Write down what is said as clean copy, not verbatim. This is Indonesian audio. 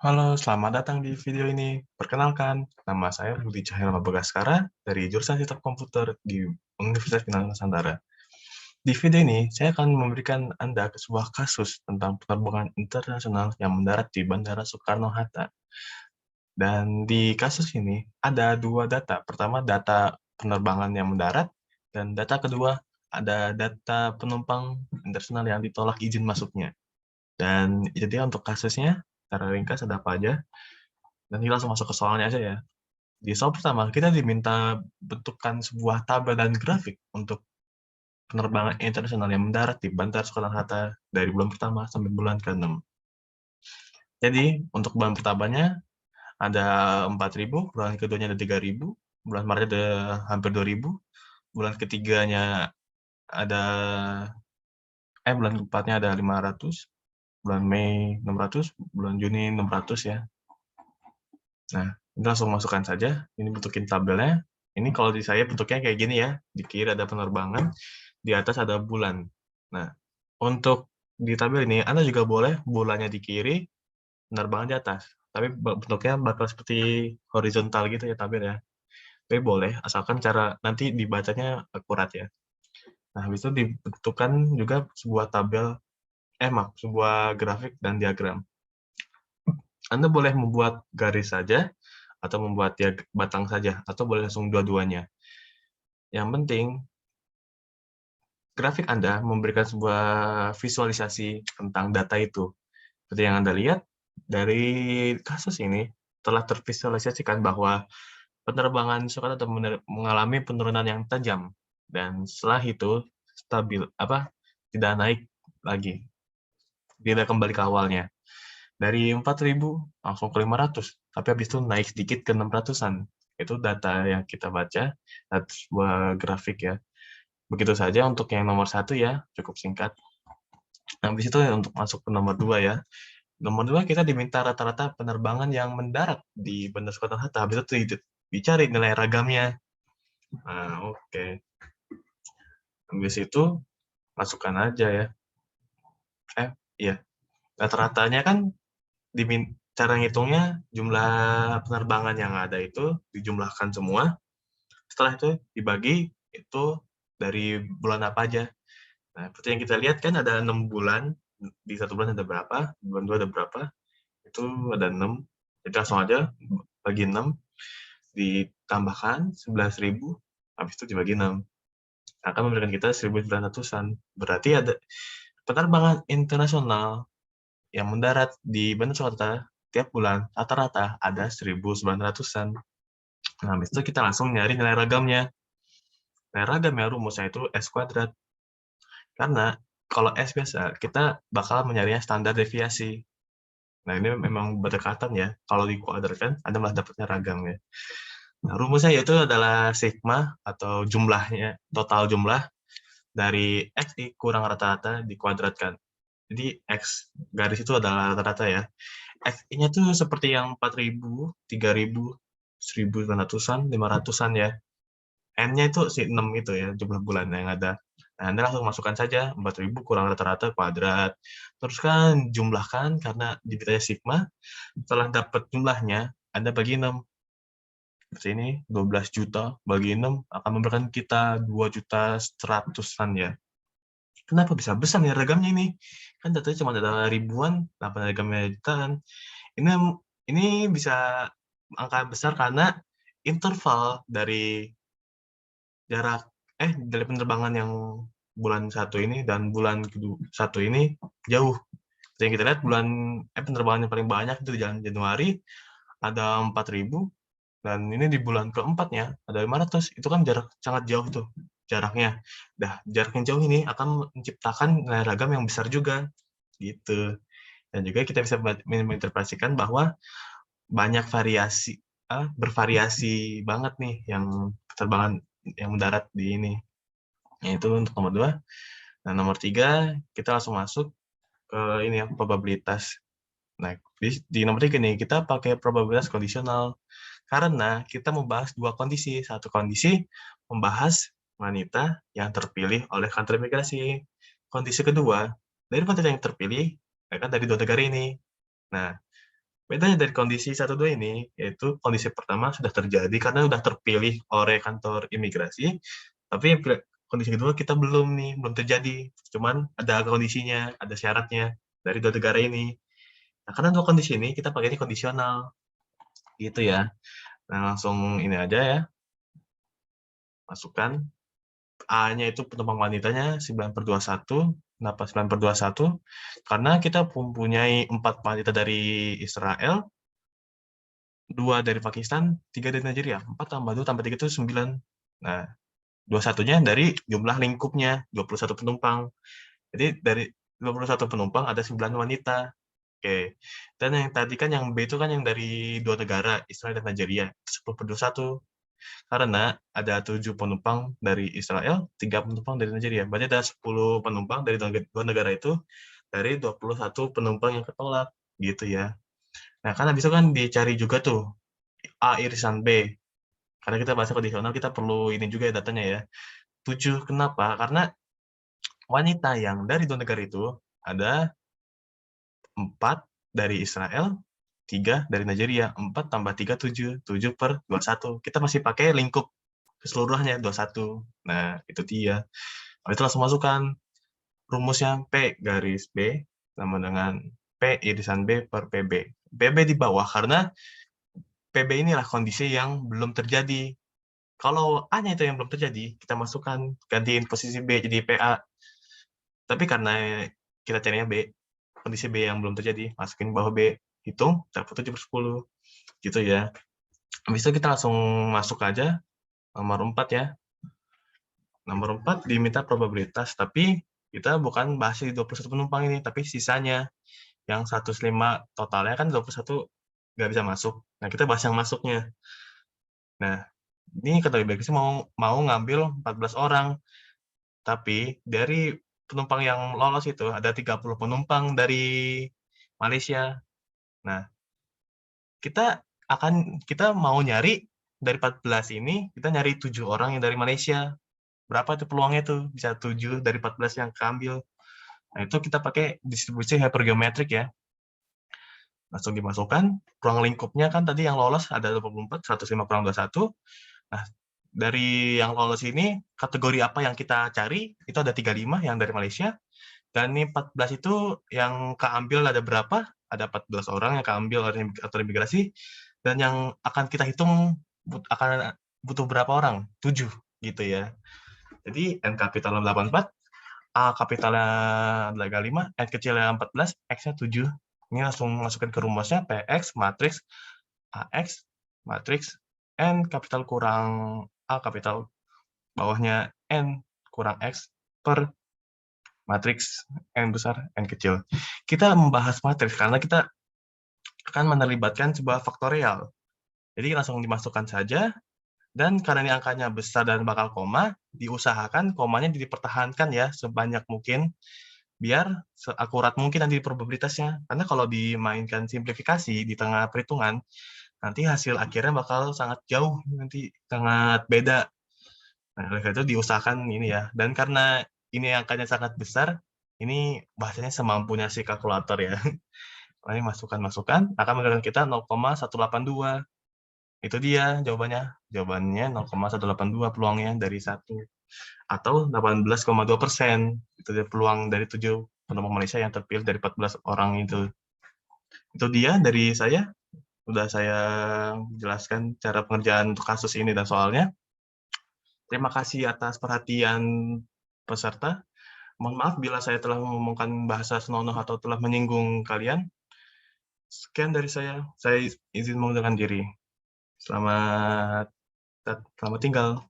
Halo, selamat datang di video ini. Perkenalkan, nama saya Budi Cahyana Bagaskara dari jurusan Sistem Komputer di Universitas Bintang Nusantara. Di video ini, saya akan memberikan Anda sebuah kasus tentang penerbangan internasional yang mendarat di Bandara Soekarno-Hatta. Dan di kasus ini, ada dua data. Pertama, data penerbangan yang mendarat, dan data kedua, ada data penumpang internasional yang ditolak izin masuknya. Dan jadi untuk kasusnya, secara ringkas ada apa aja? Dan kita langsung masuk ke soalnya aja ya. Di soal pertama, kita diminta bentukkan sebuah tabel dan grafik untuk penerbangan internasional yang mendarat di Bandara Soekarno-Hatta dari bulan pertama sampai bulan ke-6. Jadi, untuk bulan pertamanya ada 4.000, bulan keduanya ada 3.000, bulan Maret ada hampir 2.000, bulan ketiganya ada bulan keempatnya ada 500, bulan Mei 600, bulan Juni 600 ya. Nah, kita langsung masukkan saja. Ini bentukin tabelnya. Ini kalau di saya bentuknya kayak gini ya. Di kiri ada penerbangan, di atas ada bulan. Nah, untuk di tabel ini, Anda juga boleh bulannya di kiri, penerbangan di atas. Tapi bentuknya bakal seperti horizontal gitu ya tabel ya. Tapi boleh, asalkan cara nanti dibacanya akurat ya. Nah, habis itu dibentukkan juga sebuah tabel, maaf, sebuah grafik dan diagram. Anda boleh membuat garis saja, atau membuat batang saja, atau boleh langsung dua-duanya. Yang penting, grafik Anda memberikan sebuah visualisasi tentang data itu. Seperti yang Anda lihat, dari kasus ini telah tervisualisasikan bahwa penerbangan Soekarno mengalami penurunan yang tajam, dan setelah itu stabil, tidak naik lagi, tidak kembali ke awalnya. Dari 4.000 langsung ke 500, tapi habis itu naik sedikit ke 600-an. Itu data yang kita baca, dan sebuah grafik ya. Begitu saja untuk yang nomor satu ya, cukup singkat. Nah, habis itu untuk masuk ke nomor 2 ya. Nomor 2 kita diminta rata-rata penerbangan yang mendarat di Bandara Soekarno-Hatta. Habis itu dicari nilai ragamnya. Nah, oke. Habis itu masukkan aja ya. Iya. Rata-ratanya kan cara ngitungnya jumlah penerbangan yang ada itu dijumlahkan semua. Setelah itu dibagi itu dari bulan apa aja. Nah, seperti yang kita lihat kan ada 6 bulan, di satu bulan ada berapa, bulan 2 ada berapa, itu ada 6. Jadi langsung aja bagi 6, ditambahkan 11.000, habis itu dibagi 6. Akan memberikan kita 1.900-an. Berarti ada penerbangan internasional yang mendarat di Bandara Soekarno tiap bulan rata-rata ada 1.900-an. Nah, habis itu kita langsung nyari nilai ragamnya. Nilai ragamnya rumusnya itu S kuadrat. Karena kalau S biasa, kita bakal mencarinya standar deviasi. Nah, ini memang berdekatan ya. Kalau dikuadratkan, Anda malah dapatnya ragam ya. Nah, rumusnya yaitu adalah sigma atau jumlahnya, total jumlah dari X kurang rata-rata dikuadratkan. Jadi X garis itu adalah rata-rata ya. X-nya tuh seperti yang 4.000, 3.000, 1.900-an, 500-an ya. N-nya itu si 6 itu ya, jumlah bulan yang ada. Nah, Anda langsung masukkan saja 4.000 kurang rata-rata kuadrat. Terus kan jumlahkan karena dibitanya sigma. Setelah dapat jumlahnya, Anda bagi 6. Seperti ini, 12 juta bagi 6 akan memberikan kita 2.100.000-an ya. Kenapa bisa besar nih ragamnya ini? Kan datanya cuma ada ribuan, kenapa ragamnya jutaan? Ini ini bisa angka besar karena interval jarak dari penerbangan yang bulan satu ini dan bulan satu ini jauh. Yang kita lihat penerbangan yang paling banyak itu di bulan Januari ada 4.000, dan ini di bulan keempatnya ada 500. Itu kan jarak sangat jauh tuh jaraknya. Dah, jarak yang jauh ini akan menciptakan nilai ragam yang besar juga gitu. Dan juga kita bisa menginterpretasikan bahwa banyak bervariasi banget nih yang penerbangan yang mendarat di ini. Yaitu untuk nomor 2. Nah, nomor 3 kita langsung masuk ke ini ya, probabilitas. Nah, di nomor 3 nih kita pakai probabilitas kondisional karena kita membahas dua kondisi. Satu kondisi membahas wanita yang terpilih oleh kantor imigrasi. Kondisi kedua, dari wanita yang terpilih, ya kan dari dua negara ini. Nah, Bedanya dari kondisi 1, 2 ini, yaitu kondisi pertama sudah terjadi karena sudah terpilih oleh kantor imigrasi, tapi kondisi kedua kita belum nih, belum terjadi. Cuman ada kondisinya, ada syaratnya dari 2 negara ini. Nah, karena 2 kondisi ini kita pakainya kondisional, gitu ya. Nah, langsung ini aja ya, masukkan. A-nya itu penumpang wanitanya 9/21. Kenapa 9/21? Karena kita mempunyai 4 wanita dari Israel, 2 dari Pakistan, 3 dari Nigeria. 4 tambah 2 tambah 3 itu 9. Nah, 21-nya dari jumlah lingkupnya, 21 penumpang. Jadi dari 21 penumpang ada 9 wanita. Oke. Dan yang tadi kan yang B itu kan yang dari 2 negara, Israel dan Nigeria, 10/21. Karena ada 7 penumpang dari Israel, 3 penumpang dari Nigeria. Berarti ada 10 penumpang dari 2 negara itu, dari 21 penumpang yang ketolak, gitu ya. Nah, kan habis itu kan dicari juga tuh A irisan B. Karena kita bahasa kondisional, kita perlu ini juga ya datanya ya. 7 kenapa? Karena wanita yang dari 2 negara itu ada 4 dari Israel, 3 dari Nigeria. 4 tambah 3, 7. 7/21. Kita masih pakai lingkup keseluruhannya, 21. Nah, itu dia. Habis itu langsung masukkan rumusnya P garis B sama dengan P irisan B per PB. PB di bawah karena PB inilah kondisi yang belum terjadi. Kalau A-nya itu yang belum terjadi, kita masukkan, gantiin posisi B jadi PA. Tapi karena kita carinya B, kondisi B yang belum terjadi, masukin bawah B, hitung, dapat 7/10. Gitu ya. Habis itu kita langsung masuk aja nomor 4 ya. Nomor 4 diminta probabilitas, tapi kita bukan bahas di 21 penumpang ini, tapi sisanya. Yang 105 totalnya kan 21 nggak bisa masuk. Nah, kita bahas yang masuknya. Nah, ini kata imigrasi mau ngambil 14 orang, tapi dari penumpang yang lolos itu ada 30 penumpang dari Malaysia. Nah, kita mau nyari dari 14 ini, kita nyari 7 orang yang dari Malaysia. Berapa tuh peluangnya tuh? Bisa 7 dari 14 yang keambil. Nah, itu kita pakai distribusi hypergeometrik ya. Langsung dimasukkan, ruang lingkupnya kan tadi yang lolos ada 24, 105 kurang 21. Nah, dari yang lolos ini, kategori apa yang kita cari, itu ada 35 yang dari Malaysia, dan ini 14 itu yang keambil ada berapa? Ada 14 orang yang keambil oleh kantor imigrasi, dan yang akan kita hitung akan butuh berapa orang? 7, gitu ya. Jadi, N kapitalnya 84, A kapitalnya 35, N kecilnya 14, X-nya 7. Ini langsung masukin ke rumusnya, PX matriks AX matriks N kapital kurang A kapital bawahnya N kurang X per matriks N besar, N kecil. Kita membahas matriks karena kita akan menerlibatkan sebuah faktorial. Jadi langsung dimasukkan saja, dan karena ini angkanya besar dan bakal koma, diusahakan komanya dipertahankan ya sebanyak mungkin, biar seakurat mungkin nanti probabilitasnya. Karena kalau dimainkan simplifikasi di tengah perhitungan, nanti hasil akhirnya bakal sangat jauh, nanti sangat beda. Nah, oleh karena itu diusahakan ini ya. Dan karena ini angkanya sangat besar, ini bahasanya semampunya si kalkulator ya. Ini masukkan akan menggunakan kita 0,182. Itu dia jawabannya. Jawabannya 0,182 peluangnya dari 1. Atau 18,2%. Itu dia peluang dari 7 penumpang Malaysia yang terpilih dari 14 orang itu. Itu dia dari saya. Sudah saya jelaskan cara pengerjaan untuk kasus ini dan soalnya. Terima kasih atas perhatian peserta. Mohon maaf bila saya telah mengomongkan bahasa senonoh atau telah menyinggung kalian. Sekian dari saya izin mengundurkan diri. Selamat tinggal.